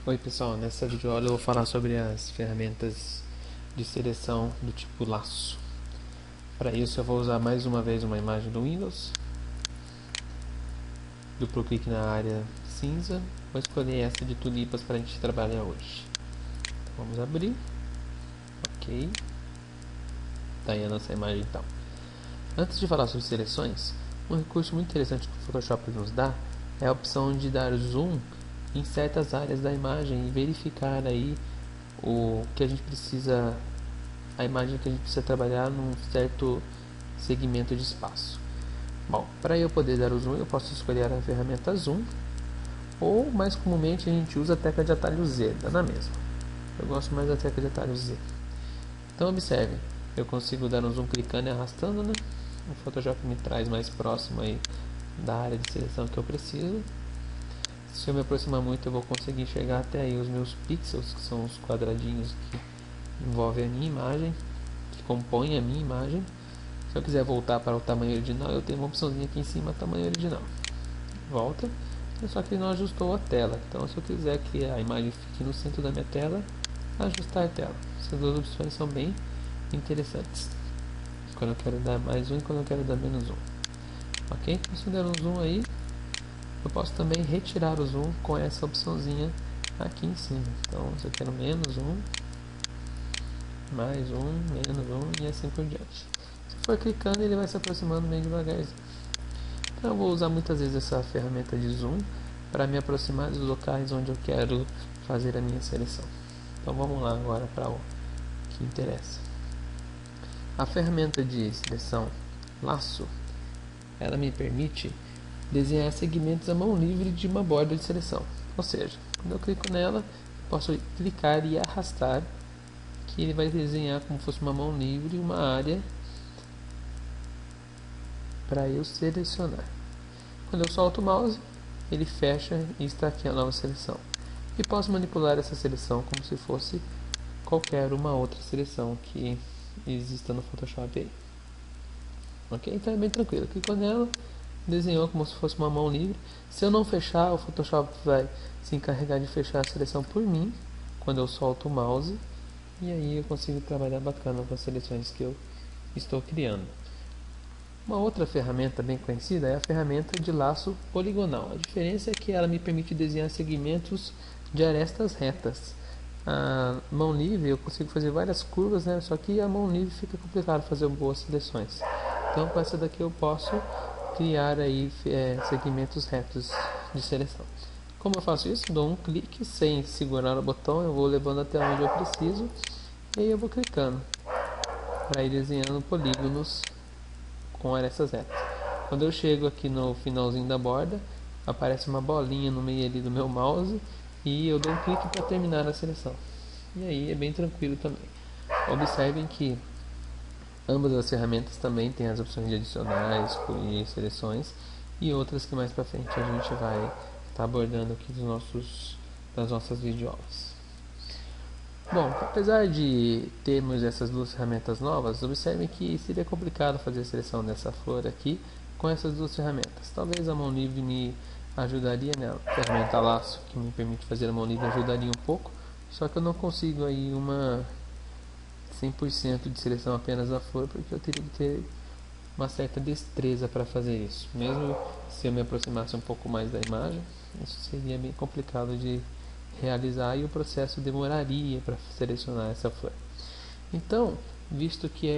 Oi pessoal, nessa videoaula eu vou falar sobre as ferramentas de seleção do tipo laço. Para isso eu vou usar mais uma vez uma imagem do Windows, duplo clique na área cinza, vou escolher essa de tulipas para a gente trabalhar hoje. Então, vamos abrir, ok, está aí a nossa imagem então. Antes de falar sobre seleções, um recurso muito interessante que o Photoshop nos dá é a opção de dar zoom em certas áreas da imagem e verificar aí o que a gente precisa, a imagem que a gente precisa trabalhar num certo segmento de espaço. Bom, para eu poder dar o zoom, eu posso escolher a ferramenta zoom, ou mais comumente a gente usa a tecla de atalho Z, dá na mesma. Eu gosto mais da tecla de atalho Z. Então observe, eu consigo dar um zoom clicando e arrastando, né? O Photoshop me traz mais próximo aí da área de seleção que eu preciso. Se eu me aproximar muito, eu vou conseguir enxergar até aí os meus pixels, que são os quadradinhos que envolvem a minha imagem, que compõem a minha imagem. Se eu quiser voltar para o tamanho original, eu tenho uma opçãozinha aqui em cima, tamanho original. Volta, só que não ajustou a tela. Então, se eu quiser que a imagem fique no centro da minha tela, ajustar a tela. Essas duas opções são bem interessantes. Quando eu quero dar mais um e quando eu quero dar menos um. Ok? Então, se eu der um zoom aí, eu posso também retirar o zoom com essa opçãozinha aqui em cima. Então, se eu quero menos um, mais um, menos um e assim por diante. Se for clicando, ele vai se aproximando bem devagarzinho. Então eu vou usar muitas vezes essa ferramenta de zoom para me aproximar dos locais onde eu quero fazer a minha seleção. Então vamos lá agora para o que interessa. A ferramenta de seleção laço, ela me permite desenhar segmentos à mão livre de uma borda de seleção. Ou seja, quando eu clico nela, posso clicar e arrastar, que ele vai desenhar como se fosse uma mão livre uma área para eu selecionar. Quando eu solto o mouse, ele fecha e está aqui a nova seleção. E posso manipular essa seleção como se fosse qualquer uma outra seleção que exista no Photoshop aí. Ok? Então é bem tranquilo. Clicou nela, desenhou como se fosse uma mão livre. Se eu não fechar, o Photoshop vai se encarregar de fechar a seleção por mim quando eu solto o mouse. E aí eu consigo trabalhar bacana com as seleções que eu estou criando. Uma outra ferramenta bem conhecida é a ferramenta de laço poligonal. A diferença é que ela me permite desenhar segmentos de arestas retas. A mão livre eu consigo fazer várias curvas, né? Só que a mão livre fica complicado fazer boas seleções. Então com essa daqui eu posso criar aí segmentos retos de seleção. Como eu faço isso? Dou um clique sem segurar o botão, eu vou levando até onde eu preciso e aí eu vou clicando para ir desenhando polígonos com arestas retas. Quando eu chego aqui no finalzinho da borda, aparece uma bolinha no meio ali do meu mouse e eu dou um clique para terminar a seleção. E aí é bem tranquilo também. Observem que ambas as ferramentas também têm as opções de adicionar, excluir seleções e outras que mais para frente a gente vai estar abordando aqui das nossas videoaulas. Bom, apesar de termos essas duas ferramentas novas, observem que seria complicado fazer a seleção dessa flor aqui com essas duas ferramentas. Talvez a mão livre me ajudaria, né? A ferramenta laço que me permite fazer a mão livre ajudaria um pouco, só que eu não consigo aí uma 100% de seleção apenas da flor, porque eu teria que ter uma certa destreza para fazer isso. Mesmo se eu me aproximasse um pouco mais da imagem, isso seria bem complicado de realizar e o processo demoraria para selecionar essa flor. Então, visto que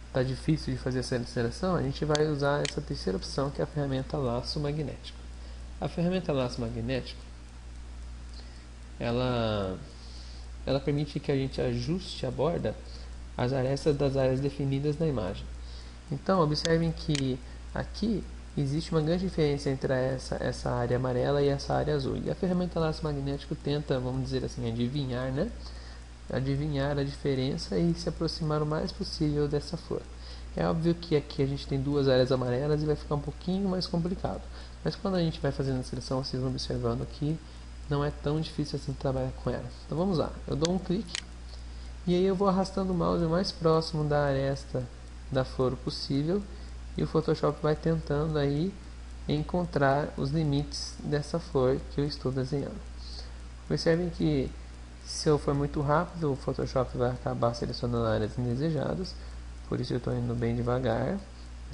está difícil de fazer essa seleção, a gente vai usar essa terceira opção, que é a ferramenta laço magnético. A ferramenta laço magnético, ela permite que a gente ajuste a borda às arestas das áreas definidas na imagem. Então, observem que aqui existe uma grande diferença entre essa área amarela e essa área azul. E a ferramenta laço magnético tenta, vamos dizer assim, adivinhar, né? Adivinhar a diferença e se aproximar o mais possível dessa flor. É óbvio que aqui a gente tem duas áreas amarelas e vai ficar um pouquinho mais complicado. Mas quando a gente vai fazendo a seleção, vocês vão observando que não é tão difícil assim trabalhar com ela. Então vamos lá, eu dou um clique e aí eu vou arrastando o mouse o mais próximo da aresta da flor possível e o Photoshop vai tentando aí encontrar os limites dessa flor que eu estou desenhando. Observem que se eu for muito rápido, o Photoshop vai acabar selecionando áreas indesejadas, por isso eu estou indo bem devagar.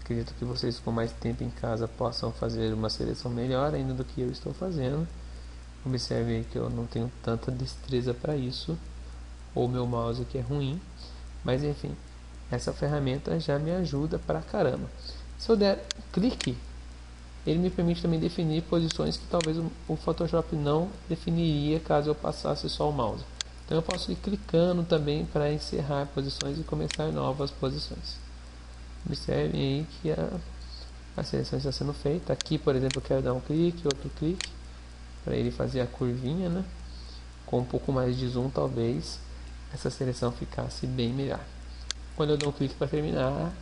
Acredito que vocês com mais tempo em casa possam fazer uma seleção melhor ainda do que eu estou fazendo. Observe que eu não tenho tanta destreza para isso, ou meu mouse que é ruim, mas enfim, essa ferramenta já me ajuda pra caramba. Se eu der clique, ele me permite também definir posições que talvez o Photoshop não definiria caso eu passasse só o mouse. Então eu posso ir clicando também para encerrar posições e começar novas posições. Observem aí que a seleção está sendo feita. Aqui, por exemplo, eu quero dar um clique, outro clique, para ele fazer a curvinha, né? Com um pouco mais de zoom, talvez essa seleção ficasse bem melhor. Quando eu dou um clique para terminar,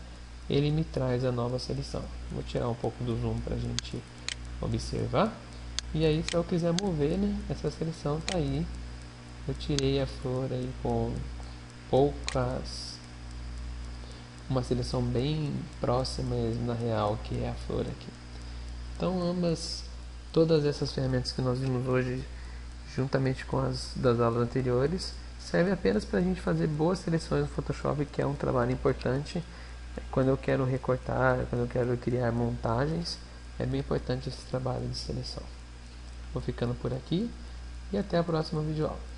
ele me traz a nova seleção. Vou tirar um pouco do zoom para a gente observar. E aí, se eu quiser mover, né, essa seleção tá aí. Eu tirei a flor aí com uma seleção bem próxima na real, que é a flor aqui. Então, todas essas ferramentas que nós vimos hoje, juntamente com as das aulas anteriores, serve apenas para a gente fazer boas seleções no Photoshop, que é um trabalho importante. Quando eu quero recortar, quando eu quero criar montagens, é bem importante esse trabalho de seleção. Vou ficando por aqui e até a próxima videoaula.